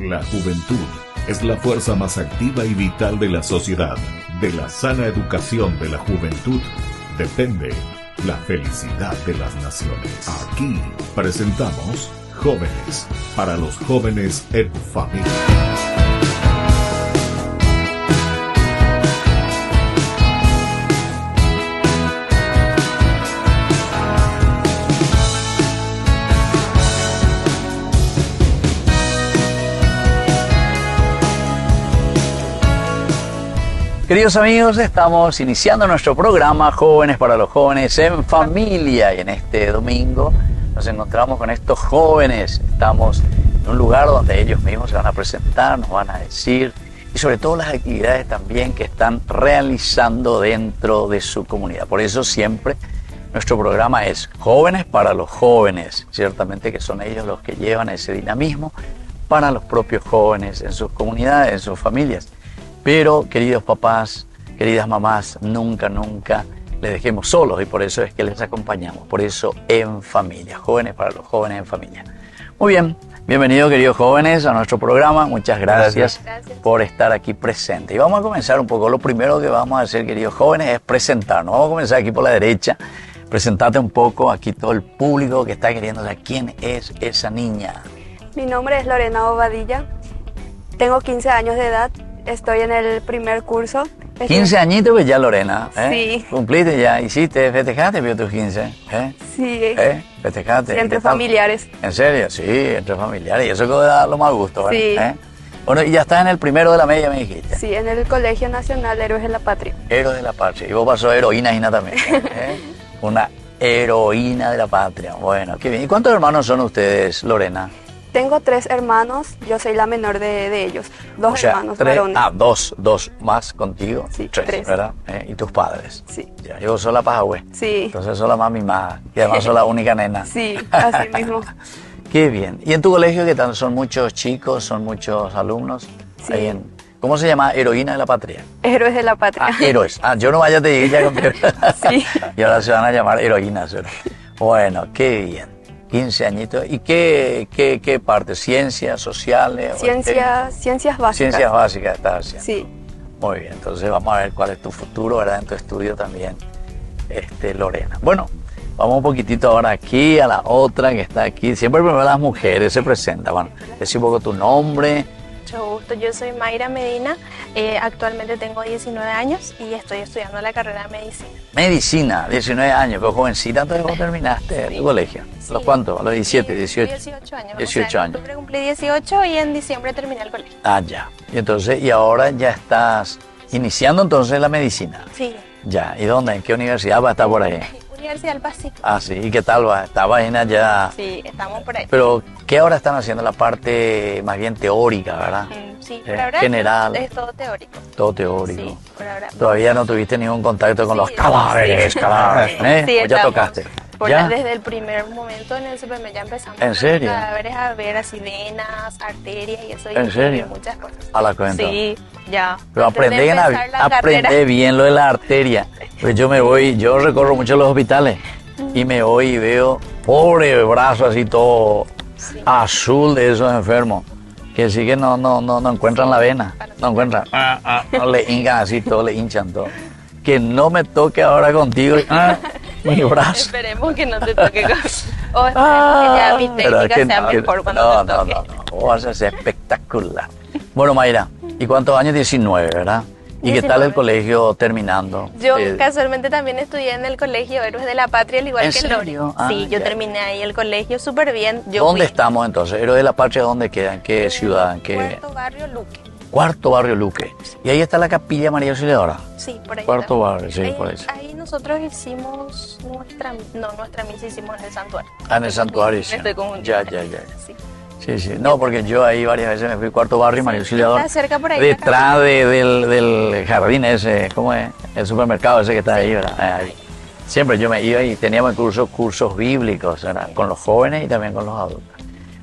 La juventud es la fuerza más activa y vital de la sociedad. De la sana educación de la juventud depende la felicidad de las naciones. Aquí presentamos Jóvenes, para los jóvenes en familia. Queridos amigos, estamos iniciando nuestro programa Jóvenes para los jóvenes en familia y en este domingo nos encontramos con estos jóvenes. Estamos en un lugar donde ellos mismos se van a presentar, nos van a decir y sobre todo las actividades también que están realizando dentro de su comunidad. Por eso siempre nuestro programa es Jóvenes para los jóvenes. Ciertamente que son ellos los que llevan ese dinamismo para los propios jóvenes en sus comunidades, en sus familias. Pero, queridos papás, queridas mamás, nunca les dejemos solos y por eso es que les acompañamos. Por eso, en familia. Jóvenes para los jóvenes en familia. Muy bien, bienvenidos, queridos jóvenes, a nuestro programa. Muchas gracias por estar aquí presentes. Y vamos a comenzar un poco. Lo primero que vamos a hacer, queridos jóvenes, es presentarnos. Vamos a comenzar aquí por la derecha. Presentate un poco aquí todo el público que está queriendo saber quién es esa niña. Mi nombre es Lorena Bobadilla. Tengo 15 años de edad. Estoy en el primer curso. 15 añitos pues ya, Lorena, ¿eh? Sí. Cumpliste ya, hiciste, festejaste vio tus 15, ¿eh? Sí. Festejaste. Sí, entre familiares. ¿En serio? Sí, entre familiares. Y eso que da lo más gusto, ¿verdad? Sí. ¿Eh? Bueno, y ya estás en el primero de la media, me dijiste. Sí, en el Colegio Nacional Héroes de la Patria. Héroes de la Patria. Y vos pasó heroína Gina también, ¿eh? Una heroína de la patria. Bueno, qué bien. ¿Y cuántos hermanos son ustedes, Lorena? Tengo 3 hermanos, yo soy la menor de ellos. 2 hermanos varones. Ah, dos más contigo. Sí, 3, ¿verdad? ¿Y tus padres? Sí. Ya, yo soy la pajahue. Sí. Entonces soy la más mimada y además soy la única nena. Sí, así mismo. Qué bien. ¿Y en tu colegio qué tal? ¿Son muchos chicos? ¿Son muchos alumnos? Sí. Ahí ¿cómo se llama? Heroína de la Patria. Héroes de la Patria. Ah, héroes. Ah, yo no vaya te llegué ya con Sí. Y ahora se van a llamar heroínas. ¿Verdad? Bueno, qué bien. 15 añitos. ¿Y qué parte? ¿Ciencias sociales? Ciencias básicas. Ciencias básicas estás haciendo. Sí. Muy bien, entonces vamos a ver cuál es tu futuro, ¿verdad? En tu estudio también, Lorena. Bueno, vamos un poquitito ahora aquí a la otra que está aquí. Siempre primero las mujeres se presentan. Bueno, decí un poco tu nombre. Mucho gusto, yo soy Mayra Medina, actualmente tengo 19 años y estoy estudiando la carrera de medicina. Medicina, 19 años, pero jovencita, entonces vos terminaste tu colegio. Sí. ¿Los cuántos? ¿A los 17, 18? 18 años. 18 años. En octubre cumplí 18 y en diciembre terminé el colegio. Ah, ya. Y entonces, y ahora ya estás iniciando entonces la medicina. Sí. Ya, ¿y dónde? ¿En qué universidad va a estar por ahí? Universidad del Pacífico. Ah, sí, ¿y qué tal va? ¿Estaba en allá? Sí, estamos por ahí. Pero, ¿qué ahora están haciendo? La parte más bien teórica, ¿verdad? Sí, por ahora general. es todo teórico. Todo teórico. Sí, por ahora. Todavía no tuviste ningún contacto con los cadáveres, ¿eh? Sí, ¿O ya tocaste? ¿Ya? Desde el primer momento en el CPM ya empezamos ¿En serio? con los cadáveres a ver así venas, arterias y eso. ¿En serio? Muchas cosas. A la cuenta. Sí, ya. Pero aprende bien lo de la arteria. Pues yo recorro mucho los hospitales y me voy y veo pobre brazo así todo azul de esos enfermos. Que sí que no encuentran la vena, no encuentran, no le hincan así todo, le hinchan todo. Que no me toque ahora contigo, mi brazo. Esperemos que no te toque o esperemos que ya mi técnica sea mejor cuando te toque. No, vas a ser espectacular. Bueno, Mayra, ¿y cuántos años? 19, ¿verdad? ¿Y 19. qué tal el colegio terminando? Yo casualmente también estudié en el colegio Héroes de la Patria, al igual que Lori. Sí, yo terminé ahí el colegio súper bien. ¿Dónde estamos entonces? ¿Héroes de la Patria dónde queda? ¿En qué ciudad? ¿En qué? Cuarto Barrio Luque. Cuarto Barrio Luque. ¿Y ahí está la Capilla María Auxiliadora? Sí, por ahí. Cuarto Barrio, sí, ahí, por eso. Ahí nosotros hicimos nuestra misa hicimos en el santuario. Ah, en el santuario, sí. Estoy confundiendo. Ya. Sí. Sí. No, porque yo ahí varias veces me fui Cuarto Barrio, María Auxiliadora. Está cerca por ahí. Detrás del jardín ese, ¿cómo es? El supermercado ese que está ahí, ¿verdad? Ahí. Siempre yo me iba y teníamos incluso cursos bíblicos, ¿verdad? Con los jóvenes y también con los adultos.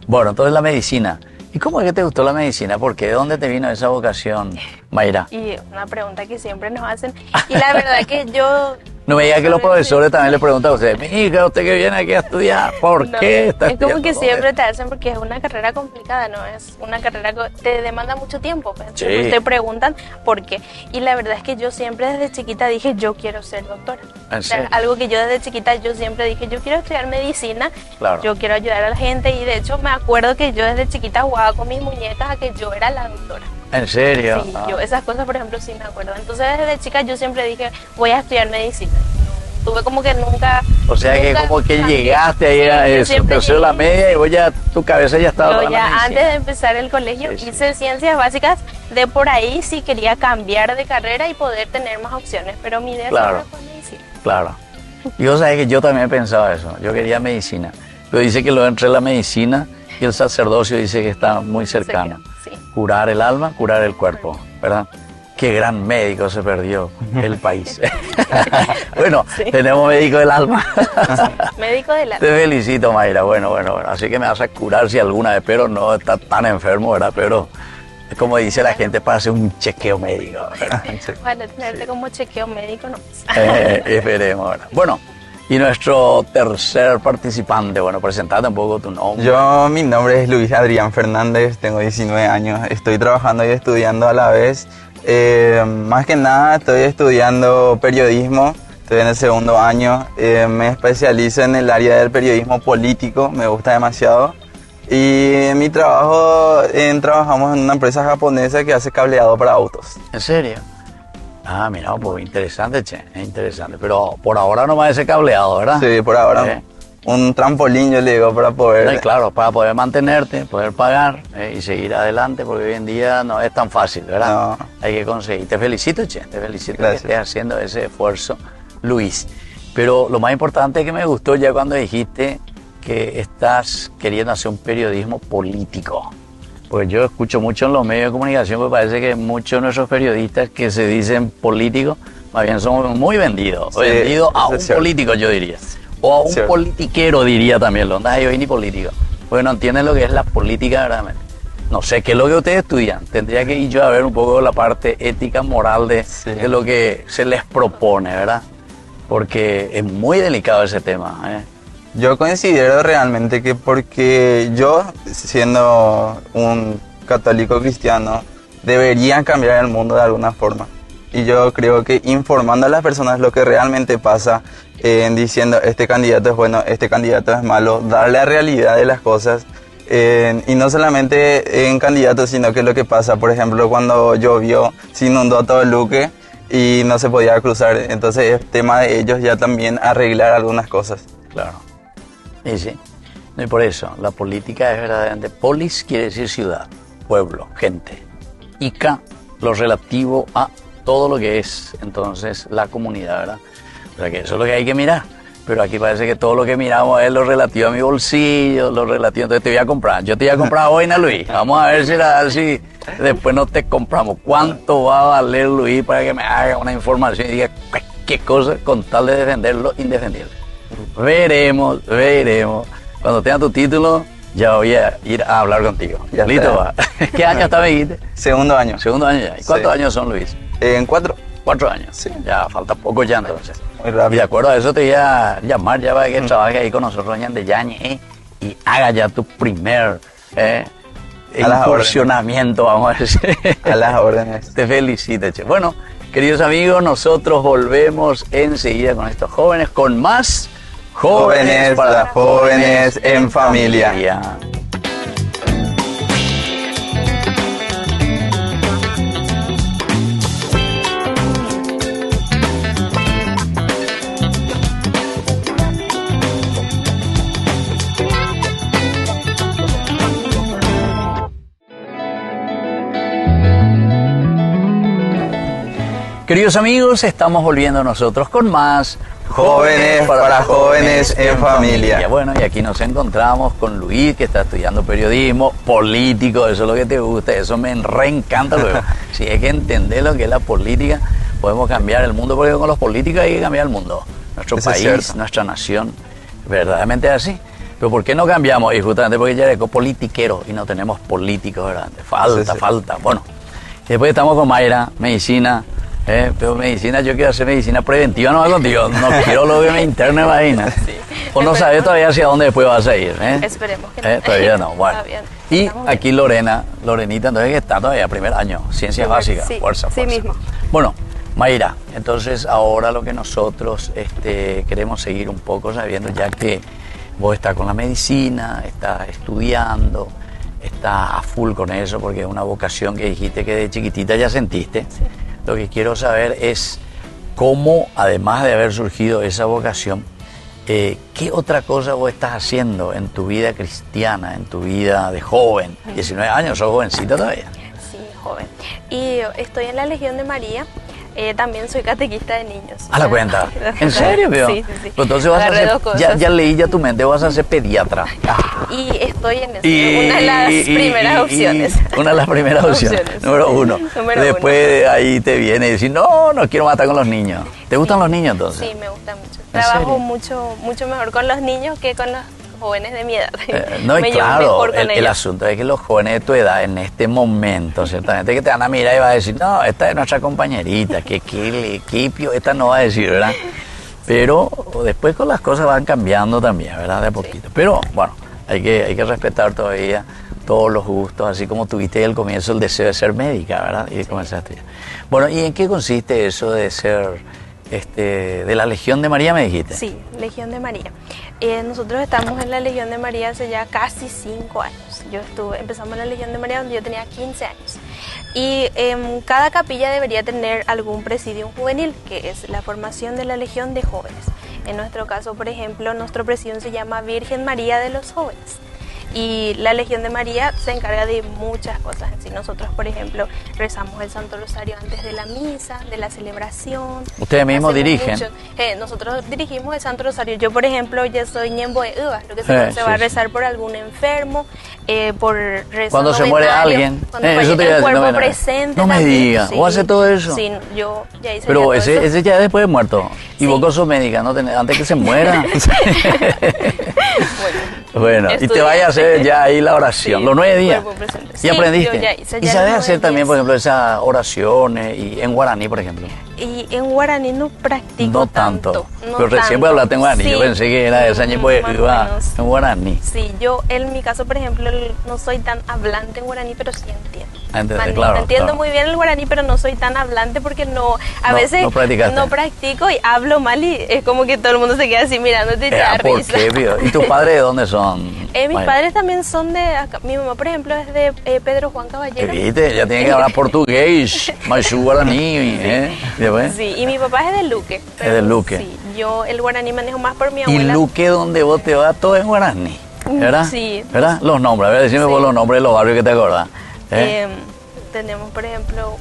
Bueno, entonces la medicina. ¿Y cómo es que te gustó la medicina? ¿Por qué? ¿De dónde te vino esa vocación, Mayra? Y una pregunta que siempre nos hacen. Y la verdad que yo No me diga que los profesores también le preguntan a usted, mi hija, usted que viene aquí a estudiar, ¿por qué está estudiando? Es como que siempre te hacen, porque es una carrera complicada, ¿no? Es una carrera que te demanda mucho tiempo. Pues. Sí. Te preguntan por qué. Y la verdad es que yo siempre desde chiquita dije, yo quiero ser doctora. ¿En serio? Algo que yo desde chiquita yo siempre dije, yo quiero estudiar medicina, Claro. yo quiero ayudar a la gente. Y de hecho me acuerdo que yo desde chiquita jugaba con mis muñecas a que yo era la doctora. ¿En serio? Sí, yo esas cosas, por ejemplo, sí me acuerdo. Entonces, desde chica yo siempre dije, voy a estudiar medicina. No, tuve como que nunca... O sea que nunca como que cambié. llegaste ahí a Sí, yo eso, siempre tercero la llegué. media y vos ya, tu cabeza ya estaba Yo para la ya medicina. antes de empezar el colegio Sí, sí. hice ciencias básicas, de por ahí sí quería cambiar de carrera y poder tener más opciones, pero mi idea Claro. siempre fue medicina. Claro. Y vos sabés que yo también pensaba eso, yo quería medicina. Pero dice que lo entre la medicina y el sacerdocio dice que está muy cercano. Sí. Curar el alma, curar el cuerpo, ¿verdad? Qué gran médico se perdió el país. Bueno, Sí. tenemos médico del alma. Médico de la... Te felicito, Mayra. Bueno. Así que me vas a curar si alguna vez, pero no está tan enfermo, ¿verdad? Pero, como dice la gente, para hacer un chequeo médico, ¿verdad? Ojalá tenerte como chequeo médico, no. Esperemos, ¿verdad? Bueno, y nuestro tercer participante, bueno, presentate un poco tu nombre. Mi nombre es Luis Adrián Fernández, tengo 19 años, estoy trabajando y estudiando a la vez. Más que nada estoy estudiando periodismo, estoy en el segundo año, me especializo en el área del periodismo político, me gusta demasiado. Y en mi trabajo, trabajamos en una empresa japonesa que hace cableado para autos. ¿En serio? Ah, mira, pues interesante, che, es interesante. Pero por ahora nomás ese cableado, ¿verdad? Sí, por ahora un trampolín yo le digo para poder... Sí, claro, para poder mantenerte, poder pagar y seguir adelante, porque hoy en día no es tan fácil, ¿verdad? No. Hay que conseguir. Te felicito, che, te felicito Gracias. que estés haciendo ese esfuerzo, Luis. Pero lo más importante es que me gustó ya cuando dijiste que estás queriendo hacer un periodismo político. Porque yo escucho mucho en los medios de comunicación, pues parece que muchos de nuestros periodistas que se dicen políticos, más bien son muy vendidos. Sí, Vendidos a eso un es cierto. político, yo diría. O a un Cierto. politiquero, diría también. No hay hoy ni político. Porque no entienden lo que es la política verdaderamente. No sé qué es lo que ustedes estudian. Tendría que ir yo a ver un poco la parte ética, moral de lo que se les propone, ¿verdad? Porque es muy delicado ese tema, ¿eh? Yo considero realmente que porque yo, siendo un católico cristiano, debería cambiar el mundo de alguna forma. Y yo creo que informando a las personas lo que realmente pasa, diciendo este candidato es bueno, este candidato es malo, dar la realidad de las cosas, y no solamente en candidatos, sino que lo que pasa, por ejemplo, cuando llovió, se inundó todo el Luque y no se podía cruzar. Entonces es tema de ellos ya también arreglar algunas cosas. Claro. Y sí. No, y por eso, la política es verdaderamente... Polis quiere decir ciudad, pueblo, gente. Ica, lo relativo a todo lo que es, entonces, la comunidad, ¿verdad? O sea que eso es lo que hay que mirar. Pero aquí parece que todo lo que miramos es lo relativo a mi bolsillo, lo relativo... Entonces te voy a comprar. Yo te voy a comprar hoy, ¿no, Luis? Vamos a ver si después no te compramos. ¿Cuánto va a valer, Luis, para que me haga una información y diga qué cosa con tal de defender lo indefendible? Veremos. Cuando tenga tu título, ya voy a ir a hablar contigo. Ya ¿Listo? está. Va? ¿Qué año está, me dijiste? Segundo año. Segundo año ya. ¿Y cuántos años son, Luis? En 4. 4 años. Sí. Ya falta poco ya entonces. Muy Y rápido. de acuerdo a eso te voy a llamar ya para que trabaje ahí con nosotros en de Yañe y haga ya tu primer las incursionamiento, vamos a decir. A las órdenes. Te felicito, che. Bueno, queridos amigos, nosotros volvemos enseguida con estos jóvenes, con más Jóvenes para jóvenes en familia. Queridos amigos, estamos volviendo nosotros con más Jóvenes para jóvenes en familia. Bueno, y aquí nos encontramos con Luis, que está estudiando periodismo político, eso es lo que te gusta, eso me reencanta luego. Si hay que entender lo que es la política, podemos cambiar el mundo, porque con los políticos hay que cambiar el mundo. Nuestro Eso es país, cierto. nuestra nación, verdaderamente es así. Pero ¿por qué no cambiamos? Y justamente porque ya eres politiquero y no tenemos políticos, ¿verdad? Eso Falta, es cierto. falta. Bueno, y después estamos con Mayra, medicina. Pero medicina, yo quiero hacer medicina preventiva, no va contigo, no quiero lo que me interne, imagina. Sí. O no sabes todavía hacia dónde después vas a ir. Esperemos que no. Todavía no, bueno. Y aquí Lorenita, entonces que está todavía primer año, ciencias básicas, sí, fuerza. Sí mismo. Bueno, Mayra, entonces ahora lo que nosotros queremos seguir un poco sabiendo, ya que vos estás con la medicina, estás estudiando, estás a full con eso, porque es una vocación que dijiste que de chiquitita ya sentiste. Sí. Lo que quiero saber es cómo, además de haber surgido esa vocación, ¿qué otra cosa vos estás haciendo en tu vida cristiana, en tu vida de joven? 19 años, sos jovencita todavía. Sí, joven. Y estoy en la Legión de María. También soy catequista de niños. ¿A la cuenta? ¿En serio, veo? Sí. Pues entonces vas a hacer, ya leí ya tu mente, vas a ser pediatra. Y estoy en eso, una de las primeras opciones. Una de las primeras opciones, número uno. Después ahí te viene y decir, no quiero matar con los niños. ¿Te gustan los niños entonces? Sí, me gustan mucho. Trabajo mucho mejor con los niños que con los jóvenes de mi edad. Y claro, el asunto es que los jóvenes de tu edad en este momento, ciertamente que te van a mirar y va a decir, no, esta es nuestra compañerita, que equipio, esta no va a decir, ¿verdad? Pero después con las cosas van cambiando también, ¿verdad? De a poquito. Sí. Pero bueno, hay que respetar todavía todos los gustos, así como tuviste al comienzo el deseo de ser médica, ¿verdad? Y comenzaste ya. Bueno, ¿y en qué consiste eso de ser de la Legión de María, me dijiste? Sí, Legión de María. Nosotros estamos en la Legión de María hace ya casi 5 años. Empezamos en la Legión de María cuando yo tenía 15 años. Y cada capilla debería tener algún presidium juvenil, que es la formación de la Legión de Jóvenes. En nuestro caso, por ejemplo, nuestro presidium se llama Virgen María de los Jóvenes. Y la Legión de María se encarga de muchas cosas. Si nosotros, por ejemplo, rezamos el Santo Rosario antes de la misa, de la celebración. ¿Ustedes mismos dirigen? Nosotros dirigimos el Santo Rosario. Yo, por ejemplo, ya soy ñemboe uva, lo que se va a rezar por algún enfermo, por rezar cuando se muere alguien. Eso te el cuerpo presente. No me digas, ¿vos haces todo eso? Sí, yo ya hice. Pero ese ya después de muerto. Y vos sos médica, ¿no? Antes que se muera. Bueno, y te vayas a hacer ya ahí la oración, los 9 días. ¿Y aprendiste? ¿Y sabes hacer también, por ejemplo, esas oraciones y en guaraní, por ejemplo? Y en guaraní no practico tanto. Pero recién voy a hablar en guaraní, yo pensé que era esa en guaraní. Sí, yo en mi caso, por ejemplo, no soy tan hablante en guaraní, pero sí entiendo. Entiendo muy bien el guaraní, pero no soy tan hablante porque a veces no practico y hablo mal y es como que todo el mundo se queda así mirándote y te da risa. ¿Por qué? ¿Y tus padres de dónde son? Mis padres también son de acá. Mi mamá, por ejemplo, es de Pedro Juan Caballero. ¿Viste? Ya tiene que hablar portugués, más su guaraní, Sí, y mi papá es de Luque. Es de Luque. Sí, yo el guaraní manejo más por mi abuela. ¿Y Luque, donde vos te vas, todo en guaraní? ¿Verdad? Sí. ¿Verdad? Los nombres, a ver, decime vos los nombres de los barrios que te acordás. Tenemos, por ejemplo,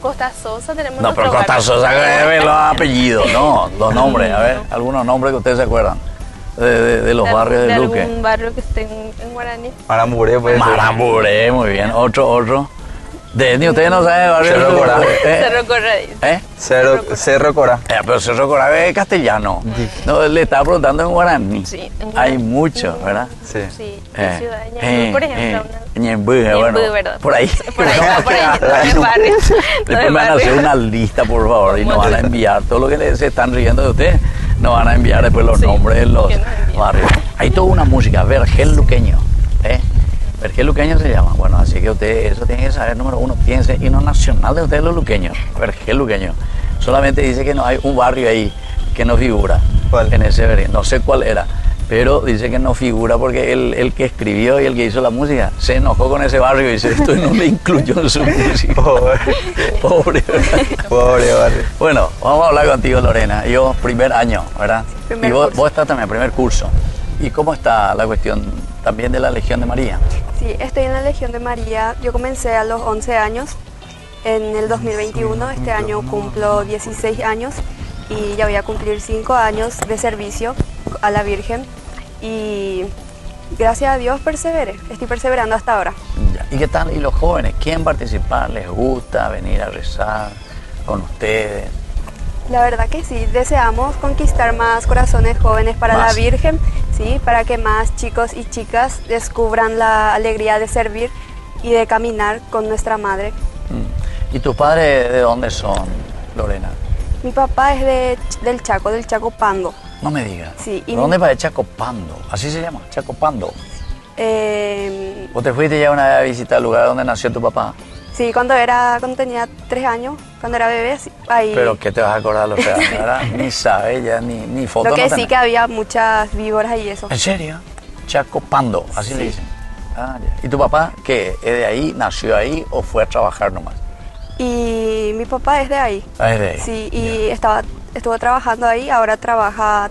Costa Sosa, tenemos no, pero Costa Sosa, los apellidos, no, los nombres, a ver, algunos nombres que ustedes se acuerdan de los barrios de Luque. ¿Algún barrio que esté en guaraní? Maramburé, pues. Maramburé, muy bien, otro. Ni ustedes no saben el barrio Cerro Corá. Cerro Corá. Cerro Corá. Pero Cerro Corá es castellano. No, le estaba preguntando en guaraní. Sí, en guaraní. Hay muchos, ¿verdad? Sí. Ciudad de Ñemby, por ejemplo. Ñemby, bueno. ¿verdad? Por ahí. Por ahí, en barrios. Después me van a hacer una lista, por favor, y nos van a enviar todo lo que se están riendo de ustedes. Nos van a enviar después los nombres de los barrios. Hay toda una música, vergel luqueño. Vergel luqueño se llama. Bueno, así que usted eso tiene que saber, número uno, piense, himno nacional de ustedes los luqueños, vergel luqueño. Solamente dice que no hay un barrio ahí que no figura. ¿Cuál? En ese vergel, no sé cuál era, pero dice que no figura porque el que escribió y el que hizo la música se enojó con ese barrio y dice, esto no le incluyó en su música. Pobre barrio. Bueno, vamos a hablar contigo, Lorena. Yo, primer año, ¿verdad? Y vos estás también, primer curso. ¿Y cómo está la cuestión también de la Legión de María? Sí, estoy en la Legión de María. Yo comencé a los 11 años, en el 2021. Este año cumplo 16 años y ya voy a cumplir 5 años de servicio a la Virgen. Y gracias a Dios estoy perseverando hasta ahora. ¿Y qué tal? ¿Y los jóvenes? ¿Quieren participar? ¿Les gusta venir a rezar con ustedes? La verdad que sí, deseamos conquistar más corazones jóvenes para la Virgen, sí, para que más chicos y chicas descubran la alegría de servir y de caminar con nuestra Madre. ¿Y tus padres de dónde son, Lorena? Mi papá es del Chaco Pando. No me digas. Sí, y ¿Dónde va Chacopando? ¿Así se llama? Chacopando. Eh, ¿Vos te fuiste ya una vez a visitar el lugar donde nació tu papá? sí, cuando tenía 3 años, cuando era bebé, sí, ahí. Pero ¿qué te vas a acordar los regalos? ¿Verdad? Ni sabes ya, ni fotos Lo que no sí tenés. que había muchas víboras y eso. ¿En serio? Chacopando, así le Sí. dicen. Ah, ya. ¿Y tu papá qué? ¿Es de ahí? ¿Nació ahí o fue a trabajar nomás? Y mi papá es de ahí. Ah, es de ahí. Sí, y estuvo trabajando ahí, ahora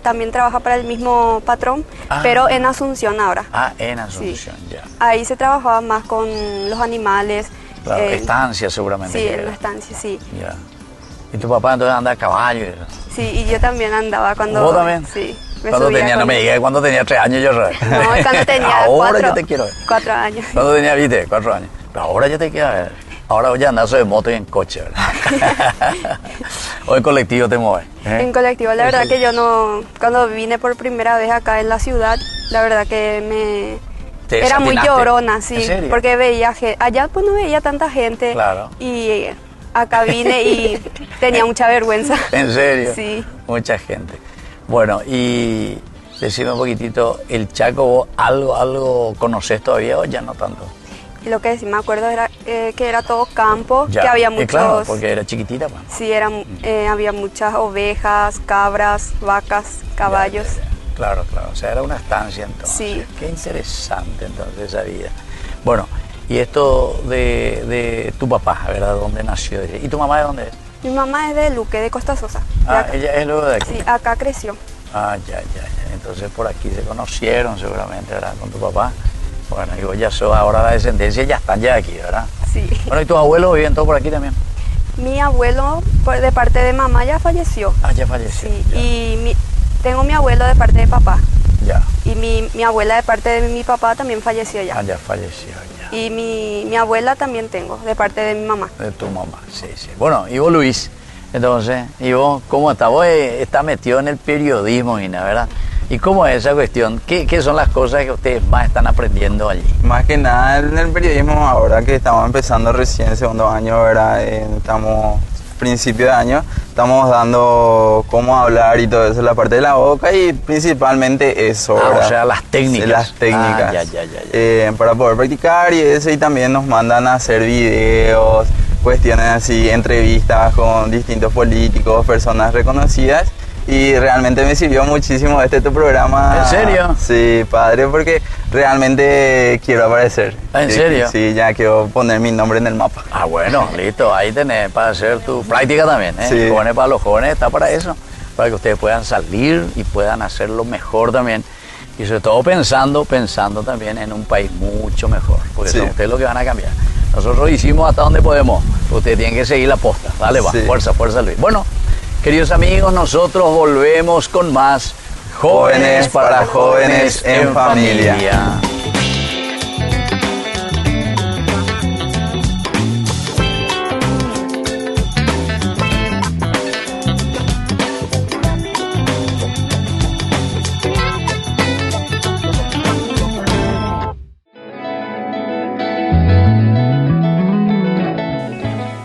también trabaja para el mismo patrón, Ah. pero en Asunción ahora. Ah, en Asunción, ya. Ahí se trabajaba más con los animales. Claro, estancia seguramente. Sí, que en era. la estancia, sí. Ya. ¿Y tu papá entonces anda a caballo? y eso? Sí, y yo también andaba cuando... ¿Vos también? Sí. Cuando subía tenía, no con me él. digas cuando tenía 3 años yo. No, cuando tenía Ahora yo te quiero ver. 4 años. Cuando tenía, viste, 4 años. Pero ahora ya te quiero ver. Ahora ya andas de moto y en coche, ¿verdad? O en colectivo te mueves. ¿eh? En colectivo, la verdad que yo no... Cuando vine por primera vez acá en la ciudad, la verdad que ¿Te era muy desatinaste? llorona, sí. ¿En serio? Porque veía... Allá pues no veía tanta gente. Claro. Y acá vine y tenía mucha vergüenza. ¿En serio? Sí. Mucha gente. Bueno, y decime un poquitito, ¿el Chaco vos algo conocés todavía o ya no tanto? Y lo que sí me acuerdo era que era todo campo, Ya. que había Y muchos... claro, porque era chiquitita, pues. Sí, había muchas ovejas, cabras, vacas, caballos. Ya, ya, ya. Claro, claro. O sea, era una estancia entonces. Sí. Qué interesante entonces esa vida. Bueno, y esto de tu papá, ¿verdad? ¿Dónde nació? ¿Y tu mamá de dónde es? Mi mamá es de Luque, de Costa Sosa. De Ah, acá. ella es luego de aquí. Sí, acá creció. Ah, ya. Entonces por aquí se conocieron seguramente, ¿verdad? Con tu papá. Bueno, y vos ya sos ahora la descendencia, ya están ya aquí, ¿verdad? Sí. Bueno, ¿y tus abuelos viven todos por aquí también? Mi abuelo, de parte de mamá, ya falleció. Ah, ya falleció. Sí, Ya. y tengo mi abuelo de parte de papá. Ya. Y mi abuela de parte de mi papá también falleció ya. Ah, ya falleció, ya. Y mi abuela también tengo, de parte de mi mamá. De tu mamá, sí. Bueno, y vos, Luis, entonces, ¿y vos cómo estás? Vos estás metido en el periodismo, Ina, ¿verdad? ¿Y cómo es esa cuestión? ¿Qué son las cosas que ustedes más están aprendiendo allí? Más que nada en el periodismo, ahora que estamos empezando recién segundo año, ¿verdad? Estamos principio de año, estamos dando cómo hablar y todo eso, la parte de la boca y principalmente eso, Ah, ¿verdad? o sea, las técnicas. Sí, las técnicas. Ah, ya. Para poder practicar y eso, y también nos mandan a hacer videos, cuestiones así, entrevistas con distintos políticos, personas reconocidas. Y realmente me sirvió muchísimo tu programa. ¿En serio? Sí, padre, porque realmente quiero aparecer. ¿En serio? Sí, ya quiero poner mi nombre en el mapa. Ah, bueno, listo, ahí tenés para hacer tu práctica también, ¿eh? Sí. Jóvenes para los jóvenes está para eso, para que ustedes puedan salir y puedan hacerlo mejor también. Y sobre todo pensando también en un país mucho mejor, porque Sí. son ustedes los que van a cambiar. Nosotros hicimos hasta donde podemos, ustedes tienen que seguir la posta. Dale, va, Sí. fuerza, Luis. Bueno, queridos amigos, nosotros volvemos con más Jóvenes para jóvenes en familia.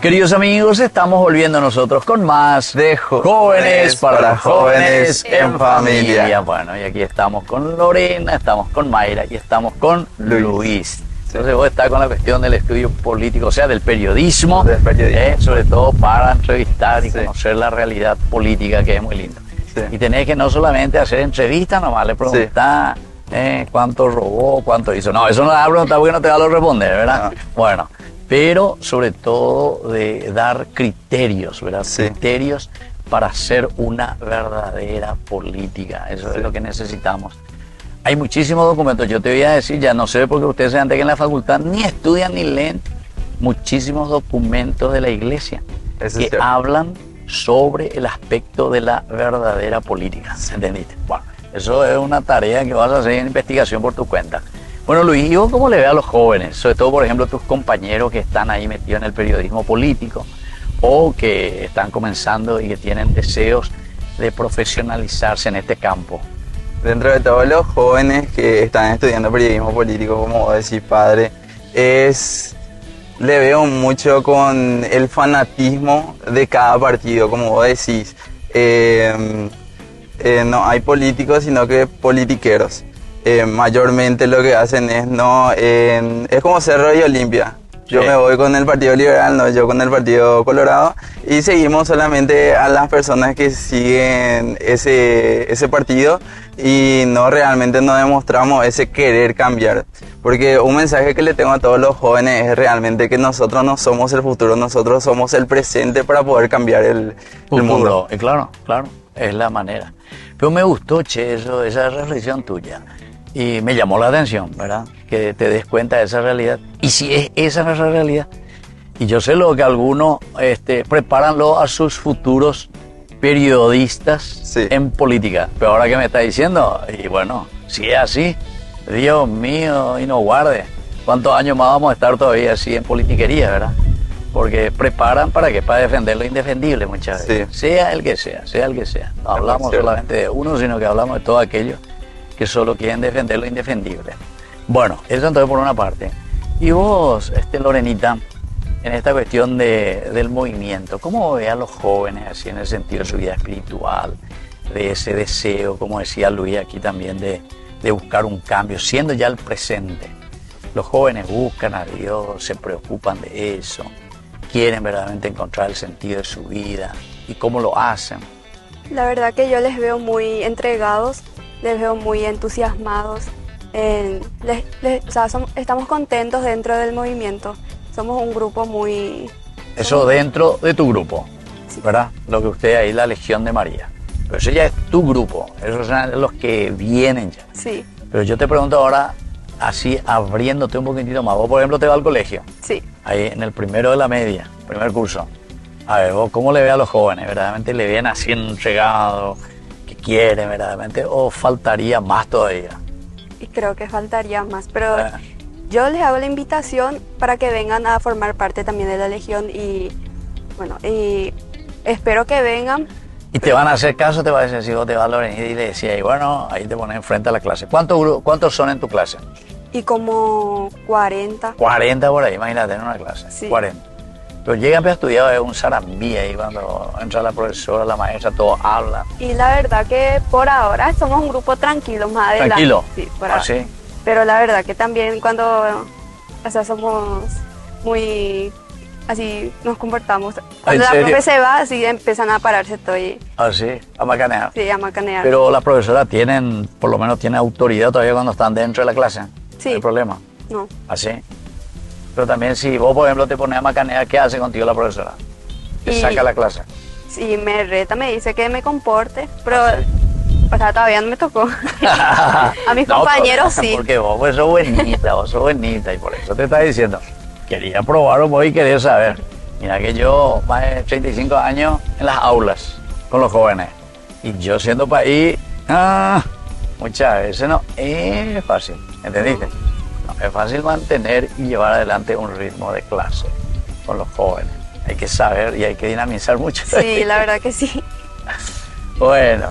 Queridos amigos, estamos volviendo nosotros con más de Jóvenes para Jóvenes en Familia. Familia. Bueno, y aquí estamos con Lorena, estamos con Mayra y estamos con Luis. Entonces vos estás con la cuestión del estudio político, o sea, del periodismo, sobre todo para entrevistar y conocer la realidad política, que es muy lindo. Sí. Y tenés que no solamente hacer entrevistas, nomás le preguntás cuánto robó, cuánto hizo. No, eso no le vas a preguntar porque no te va a responder, ¿verdad? No. Bueno, pero sobre todo de dar criterios, ¿verdad? Sí. Criterios para hacer una verdadera política. Eso es lo que necesitamos. Hay muchísimos documentos, yo te voy a decir, ya no sé por qué ustedes se han que en la facultad ni estudian ni leen muchísimos documentos de la iglesia Eso es que cierto. hablan sobre el aspecto de la verdadera política. ¿Entendiste? Bueno, eso es una tarea que vas a hacer en investigación por tu cuenta. Bueno, Luis, ¿y vos cómo le ves a los jóvenes? Sobre todo, por ejemplo, tus compañeros que están ahí metidos en el periodismo político o que están comenzando y que tienen deseos de profesionalizarse en este campo. Dentro de todos los jóvenes que están estudiando periodismo político, como vos decís, padre, es le veo mucho con el fanatismo de cada partido, como vos decís. No hay políticos, sino que politiqueros. Mayormente lo que hacen es, es como Cerro y Olimpia. Yo me voy con el Partido Liberal, no yo con el Partido Colorado, y seguimos solamente a las personas que siguen ese partido y no realmente no demostramos ese querer cambiar. Porque un mensaje que le tengo a todos los jóvenes es realmente que nosotros no somos el futuro, nosotros somos el presente para poder cambiar el mundo. Y claro, es la manera. Pero me gustó, che, esa reflexión tuya. Y me llamó la atención, ¿verdad? Que te des cuenta de esa realidad. Y si es esa nuestra realidad. Y yo sé lo que algunos preparan a sus futuros periodistas en política. Pero ahora que me está diciendo, y bueno, si es así, Dios mío, y nos guarde. ¿Cuántos años más vamos a estar todavía así en politiquería, verdad? Porque preparan para que para defender lo indefendible muchas veces. Sea el que sea. No hablamos solamente de uno, sino que hablamos de todo aquello que solo quieren defender lo indefendible. Bueno, eso entonces por una parte. Y vos, Lorenita, en esta cuestión del movimiento, ¿cómo ve a los jóvenes así en el sentido de su vida espiritual, de ese deseo, como decía Luis aquí también, de buscar un cambio, siendo ya el presente? Los jóvenes buscan a Dios, se preocupan de eso, quieren verdaderamente encontrar el sentido de su vida. ¿Y cómo lo hacen? La verdad que yo les veo muy entregados, les veo muy entusiasmados. Estamos contentos dentro del movimiento. Somos un grupo muy... Eso dentro de tu grupo, ¿verdad? Lo que usted ahí, la Legión de María. Pero eso ya es tu grupo, esos son los que vienen ya. Sí. Pero yo te pregunto ahora, así abriéndote un poquitito más. Vos, por ejemplo, te vas al colegio. Sí. Ahí en el primero de la media, primer curso. A ver, vos, ¿cómo le ve a los jóvenes? ¿Verdaderamente le ven así entregado, que quieren verdaderamente, o faltaría más todavía? Y creo que faltaría más, pero yo les hago la invitación para que vengan a formar parte también de la Legión y bueno, y espero que vengan. Y te van a hacer caso, te va a decir, si vos te vas a Lorenita y le decías, y bueno, ahí te pones enfrente a la clase. ¿Cuántos son en tu clase? Y como 40. 40 por ahí, imagínate, en una clase. Sí. 40. Pero llegan a estudiar un zarambí ahí cuando entra la profesora, la maestra, todos hablan. Y la verdad que por ahora somos un grupo tranquilo, más adelante. ¿Tranquilo? Sí, por ahora. ¿Sí? Pero la verdad que también cuando, somos muy, así nos comportamos. Cuando la profe se va, así empiezan a pararse todo y... ¿Ah, sí? A macanear. Sí, a macanear. Pero las profesoras por lo menos tienen autoridad todavía cuando están dentro de la clase. Sí. No hay problema. No. ¿Así? Pero también si vos, por ejemplo, te pones a macanear, ¿qué hace contigo la profesora? Te saca la clase. Sí, me reta, me dice que me comporte, pero o sea, todavía no me tocó. A mis compañeros sí. Porque vos sos buenita, y por eso te está diciendo, quería probar vos y quería saber. Mira que yo, más de 35 años en las aulas, con los jóvenes, y yo siendo país, muchas veces no es fácil, ¿entendiste? No es fácil mantener y llevar adelante un ritmo de clase con los jóvenes. Hay que saber y hay que dinamizar mucho. Sí, la verdad que sí. Bueno,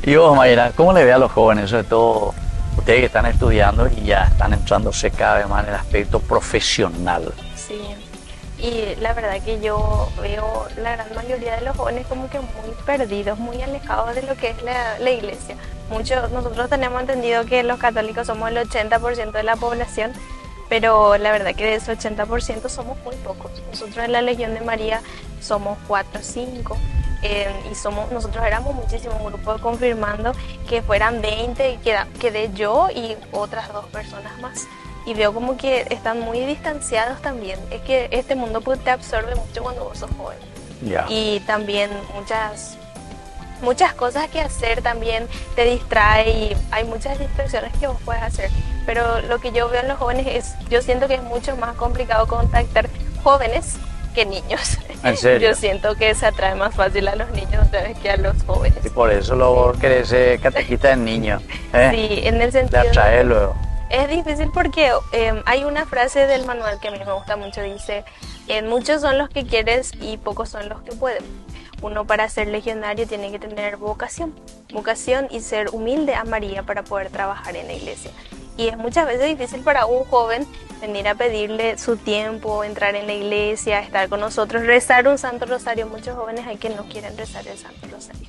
y vos, Mayra, ¿cómo le ve a los jóvenes, sobre todo ustedes que están estudiando y ya están entrándose cada vez más en el aspecto profesional? Sí, y la verdad que yo veo la gran mayoría de los jóvenes como que muy perdidos, muy alejados de lo que es la iglesia. Nosotros tenemos entendido que los católicos somos el 80% de la población, pero la verdad que de ese 80% somos muy pocos. Nosotros en la Legión de María somos 4 o 5 y nosotros éramos muchísimos grupos confirmando que fueran 20 y quedé yo y otras 2 personas más. Y veo como que están muy distanciados también. Es que este mundo pues, te absorbe mucho cuando vos sos joven. Yeah. Y también muchas cosas que hacer también te distrae y hay muchas distracciones que vos puedes hacer. Pero lo que yo veo en los jóvenes yo siento que es mucho más complicado contactar jóvenes que niños. ¿En serio? Yo siento que se atrae más fácil a los niños que a los jóvenes. Y por eso luego querés ser catequista de niños. Sí, en el sentido... Te atrae luego. Es difícil porque hay una frase del manual que a mí me gusta mucho, dice, muchos son los que quieres y pocos son los que pueden. Uno para ser legionario tiene que tener vocación y ser humilde a María para poder trabajar en la iglesia. y es muchas veces difícil para un joven venir a pedirle su tiempo, entrar en la iglesia, estar con nosotros, rezar un Santo Rosario. Muchos jóvenes hay que no quieren rezar el Santo Rosario.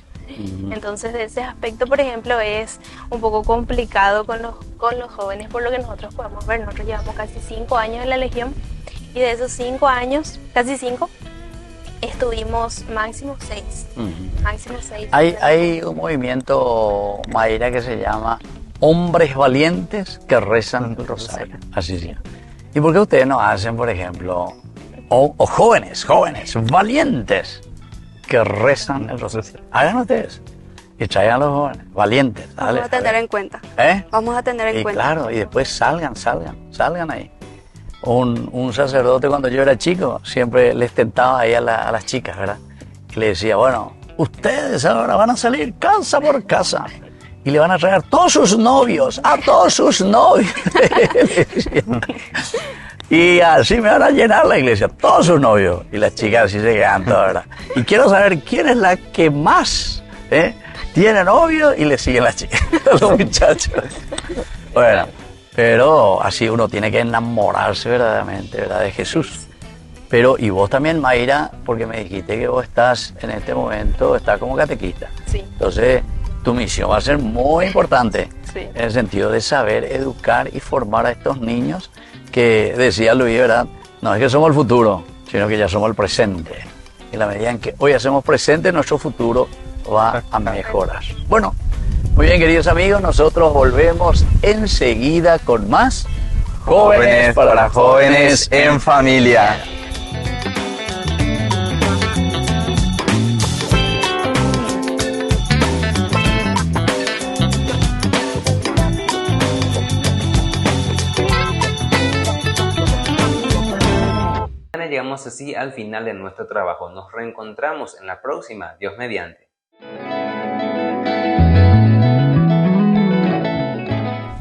Entonces, de ese aspecto, por ejemplo, es un poco complicado con los jóvenes, por lo que nosotros podemos ver. Nosotros llevamos casi 5 años en la Legión, y de esos 5 años, casi 5, estuvimos máximo 6. Máximo 6. Hay un movimiento, Mayra, que se llama Hombres Valientes que Rezan el Rosario. Así se llama. ¿Y por qué ustedes no hacen, por ejemplo, o jóvenes valientes que rezan el Rosario? Hagan ustedes y traigan a los jóvenes valientes. Dale, Vamos a tener en cuenta. Vamos a tener en y cuenta. claro, y después salgan ahí. Un sacerdote, cuando yo era chico, siempre les tentaba ahí a las chicas, ¿verdad? Y le decía, bueno, ustedes ahora van a salir casa por casa y le van a traer todos sus novios, a todos sus novios. Y así me van a llenar la iglesia, todos sus novios. Y las chicas así se quedan todas, ¿verdad? Y quiero saber quién es la que más tiene novio y le siguen las chicas, los muchachos. Bueno, pero así uno tiene que enamorarse verdaderamente, ¿verdad? De Jesús. Pero, y vos también, Mayra, porque me dijiste que vos estás en este momento, estás como catequista. Sí. Entonces, tu misión va a ser muy importante, Sí. en el sentido de saber educar y formar a estos niños que, decía Luis, ¿verdad? No es que somos el futuro, sino que ya somos el presente. En la medida en que hoy hacemos presente, nuestro futuro va a mejorar. Bueno, muy bien, queridos amigos, nosotros volvemos enseguida con más Jóvenes para jóvenes en familia. Llegamos así al final de nuestro trabajo. Nos reencontramos en la próxima, Dios mediante.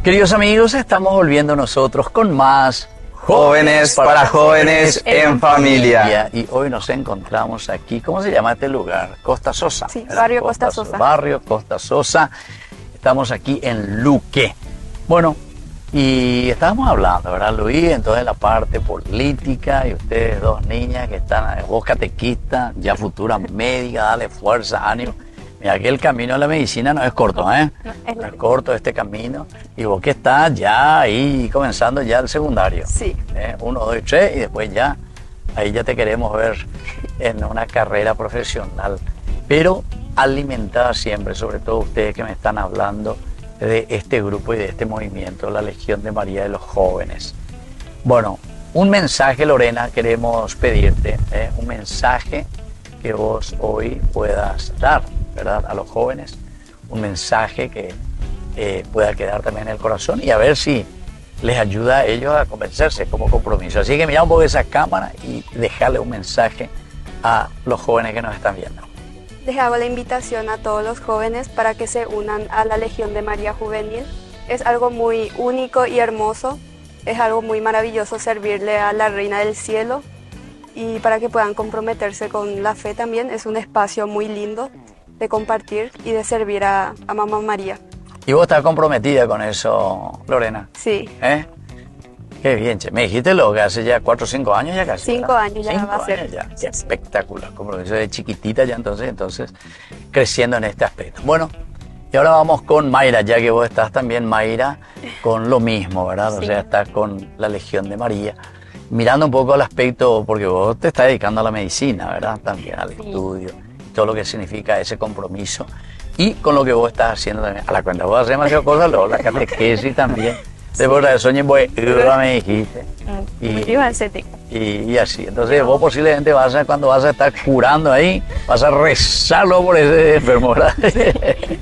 Queridos amigos, estamos volviendo nosotros con más Jóvenes para jóvenes en familia. Y hoy nos encontramos aquí, ¿cómo se llama este lugar? Costa Sosa. Sí, ¿verdad? barrio Costa Sosa. Barrio Costa Sosa. Estamos aquí en Luque. Bueno, y estábamos hablando, ¿verdad, Luis? Entonces la parte política, y ustedes dos niñas que están, vos catequista, ya futura médica, dale fuerza, ánimo. Mira que el camino de la medicina no es corto, ¿eh? No es corto este camino. Y vos que estás ya ahí comenzando ya el secundario. Sí. 1, 2 y 3, y después ya, ahí ya te queremos ver en una carrera profesional. Pero alimentada siempre, sobre todo ustedes que me están hablando de este grupo y de este movimiento, la Legión de María de los Jóvenes. Bueno, un mensaje, Lorena, queremos pedirte, un mensaje que vos hoy puedas dar, ¿verdad?, a los jóvenes, un mensaje que pueda quedar también en el corazón y a ver si les ayuda a ellos a convencerse como compromiso. Así que mira un poco esa cámara y dejarle un mensaje a los jóvenes que nos están viendo. Les hago la invitación a todos los jóvenes para que se unan a la Legión de María Juvenil. Es algo muy único y hermoso, es algo muy maravilloso servirle a la Reina del Cielo, y para que puedan comprometerse con la fe también. Es un espacio muy lindo de compartir y de servir a Mamá María. ¿Y vos estás comprometida con eso, Lorena? Sí. Qué bien, che. Me dijiste lo que hace ya 4 o 5 años ya casi. 5 años ya 5 va a ser. años ya. Qué espectacular. Compromiso de chiquitita ya entonces creciendo en este aspecto. Bueno, y ahora vamos con Mayra, ya que vos estás también, Mayra, con lo mismo, ¿verdad? Sí. O sea, estás con la Legión de María. Mirando un poco al aspecto, porque vos te estás dedicando a la medicina, ¿verdad? También al estudio, todo lo que significa ese compromiso. Y con lo que vos estás haciendo también. A la cuenta, vos haces demasiadas cosas, luego la catequesis también. Después de soñé, pues, me dijiste. Y así. Entonces vos posiblemente cuando vas a estar curando ahí, vas a rezarlo por ese enfermo, ¿verdad?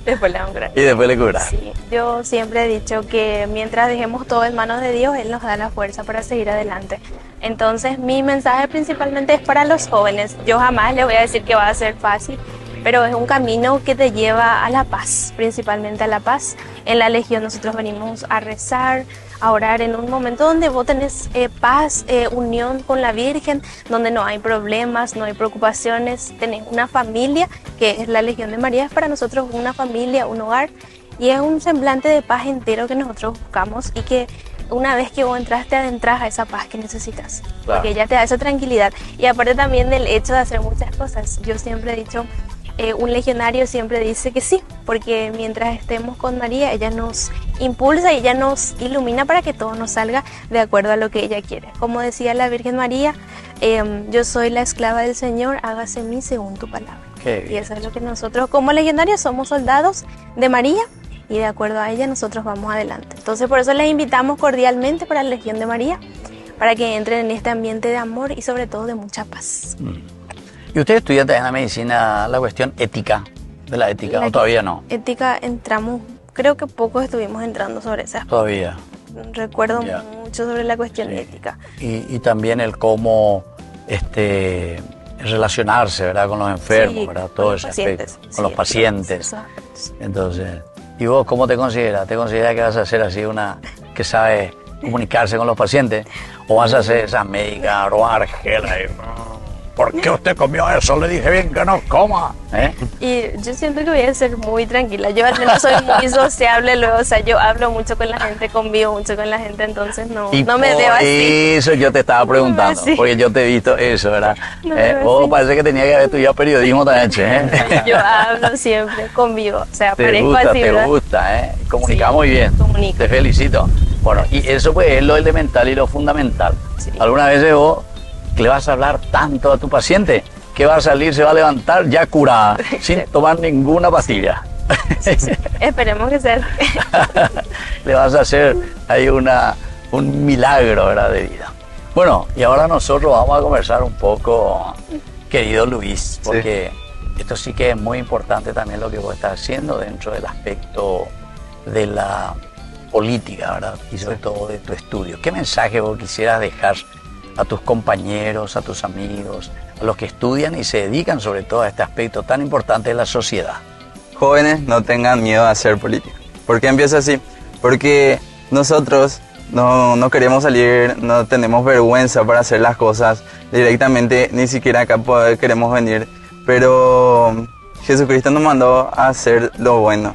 Después le vamos a curar. Y después le curas. Sí, yo siempre he dicho que mientras dejemos todo en manos de Dios, Él nos da la fuerza para seguir adelante. Entonces mi mensaje principalmente es para los jóvenes. Yo jamás les voy a decir que va a ser fácil, pero es un camino que te lleva a la paz, principalmente a la paz. En la Legión nosotros venimos a rezar, a orar en un momento donde vos tenés paz, unión con la Virgen, donde no hay problemas, no hay preocupaciones, tenés una familia, que es la Legión de María, es para nosotros una familia, un hogar, Y es un semblante de paz entero que nosotros buscamos y que una vez que vos entras, te adentras a esa paz que necesitas. Claro. Porque ella te da esa tranquilidad. Y aparte también del hecho de hacer muchas cosas. Yo siempre he dicho, un legionario siempre dice que sí, porque mientras estemos con María, ella nos impulsa y ella nos ilumina para que todo nos salga de acuerdo a lo que ella quiere. Como decía la Virgen María, yo soy la esclava del Señor, hágase en mí según tu palabra. Y eso es lo que nosotros como legionarios somos soldados de María y de acuerdo a ella nosotros vamos adelante. Entonces por eso les invitamos cordialmente para la Legión de María, para que entren en este ambiente de amor y sobre todo de mucha paz. ¿Y usted estudia también en la medicina la cuestión ética, de la ética, o todavía no? Ética entramos, creo que pocos estuvimos entrando sobre esa. Todavía. Recuerdo mucho sobre la cuestión ética. Y también el cómo relacionarse, ¿verdad? Con los enfermos, ¿verdad? Todo ese aspecto. Con los pacientes. Entonces, ¿y vos cómo te consideras? ¿Te consideras que vas a ser así una que sabe comunicarse con los pacientes? ¿O vas a ser esa médica argela? ¿Por qué usted comió eso? Le dije bien que no coma. Y yo siento que voy a ser muy tranquila. Yo al menos soy muy sociable luego, o sea, yo hablo mucho con la gente, convivo mucho con la gente, entonces no me veo así. Eso yo te estaba preguntando, porque yo te he visto eso, ¿verdad? Vos parece que tenía que haber estudiado periodismo también, che. Yo hablo siempre, convivo, o sea, parezco así, ¿verdad? Te gusta, comunicás muy bien. Comunico. Te felicito. Bueno, y eso pues es lo elemental y lo fundamental. Sí. Algunas veces vos le vas a hablar tanto a tu paciente que va a salir, se va a levantar ya curada, sin tomar ninguna pastilla. Sí. Esperemos que sea. Le vas a hacer ahí un milagro, ¿verdad? De vida. Bueno, y ahora nosotros vamos a conversar un poco, querido Luis, porque esto sí que es muy importante también lo que vos estás haciendo dentro del aspecto de la política, ¿verdad? Y sobre todo de tu estudio. ¿Qué mensaje vos quisieras dejar a tus compañeros, a tus amigos, a los que estudian y se dedican sobre todo a este aspecto tan importante de la sociedad? Jóvenes, no tengan miedo a hacer política. ¿Por qué empieza así? Porque nosotros no queremos salir, no tenemos vergüenza para hacer las cosas directamente, ni siquiera acá queremos venir, pero Jesucristo nos mandó a hacer lo bueno.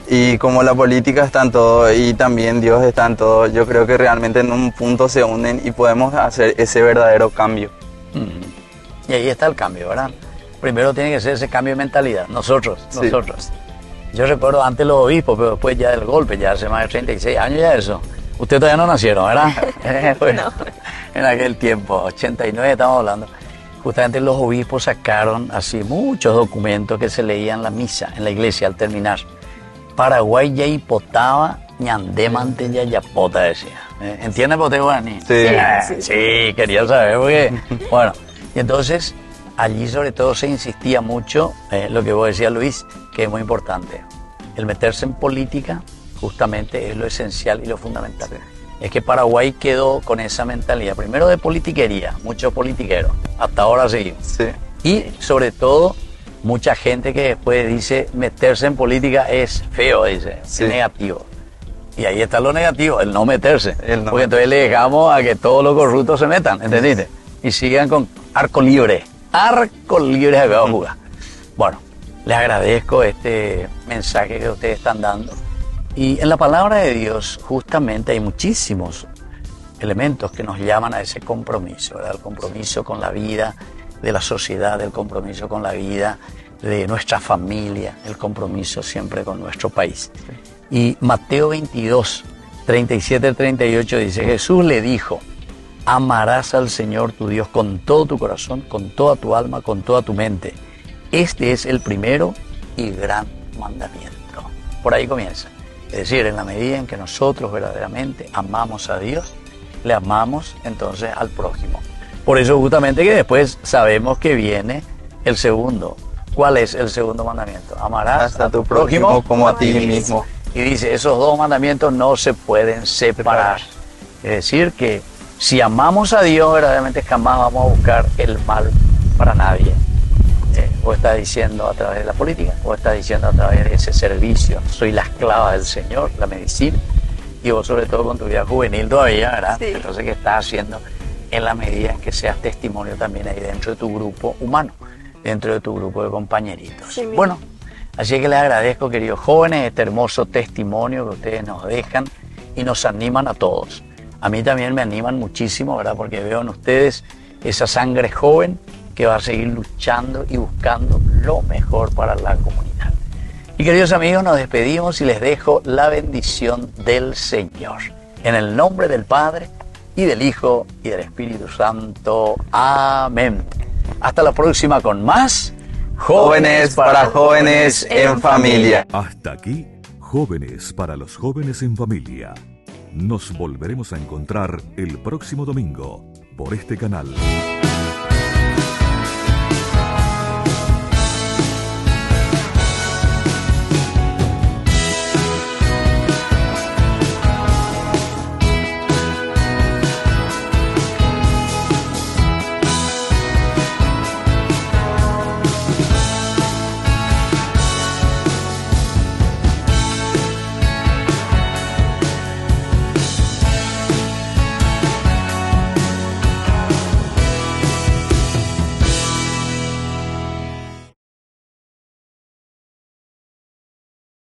Y como la política está en todo y también Dios está en todo, yo creo que realmente en un punto se unen y podemos hacer ese verdadero cambio. Y ahí está el cambio, ¿verdad? Primero tiene que ser ese cambio de mentalidad, nosotros. Yo recuerdo antes los obispos, pero después ya del golpe, ya hace más de 36 años ya eso. Ustedes todavía no nacieron, ¿verdad? Bueno, no. En aquel tiempo, 89 estamos hablando. Justamente los obispos sacaron así muchos documentos que se leían en la misa, en la iglesia al terminar. Paraguay ya hipotaba ñandemante ya yapota, decía. ¿Entiendes por qué guaraní? Sí, quería saber porque... Bueno, y entonces allí sobre todo se insistía mucho, lo que vos decías, Luis, que es muy importante. El meterse en política justamente es lo esencial y lo fundamental. Es que Paraguay quedó con esa mentalidad, primero de politiquería, mucho politiquero. Hasta ahora seguimos. Sí. Y sobre todo... mucha gente que después dice meterse en política es feo, dice, es negativo. Y ahí está lo negativo, el no meterse. Porque entonces le dejamos a que todos los corruptos se metan, ¿entendiste? Y sigan con arco libre. Arco libre acá a jugar. Bueno, les agradezco este mensaje que ustedes están dando. Y en la palabra de Dios justamente hay muchísimos elementos que nos llaman a ese compromiso, ¿verdad? El compromiso con la vida de la sociedad, el compromiso con la vida de nuestra familia, el compromiso siempre con nuestro país. Y Mateo 22, 37-38 dice, Jesús le dijo, amarás al Señor tu Dios con todo tu corazón, con toda tu alma, con toda tu mente. Este es el primero y gran mandamiento. Por ahí comienza. Es decir, en la medida en que nosotros verdaderamente amamos a Dios, le amamos entonces al prójimo. Por eso justamente que después sabemos que viene el segundo. ¿Cuál es el segundo mandamiento? Amarás a tu prójimo como a ti mismo. Y dice, esos dos mandamientos no se pueden separar. Es decir, que si amamos a Dios, verdaderamente jamás vamos a buscar el mal para nadie. O está diciendo a través de la política, o está diciendo a través de ese servicio. Soy la esclava del Señor, la medicina. Y vos sobre todo con tu vida juvenil todavía, ¿verdad? Sí. Entonces, ¿qué estás haciendo? En la medida en que seas testimonio también ahí dentro de tu grupo humano, dentro de tu grupo de compañeritos. Sí, bueno, Así que les agradezco, queridos jóvenes, este hermoso testimonio que ustedes nos dejan y nos animan a todos. A mí también me animan muchísimo, ¿verdad? Porque veo en ustedes esa sangre joven que va a seguir luchando y buscando lo mejor para la comunidad. Y queridos amigos, nos despedimos y les dejo la bendición del Señor. En el nombre del Padre, y del Hijo, y del Espíritu Santo. Amén. Hasta la próxima con más Jóvenes para Jóvenes en Familia. Hasta aquí, Jóvenes para los Jóvenes en Familia. Nos volveremos a encontrar el próximo domingo por este canal.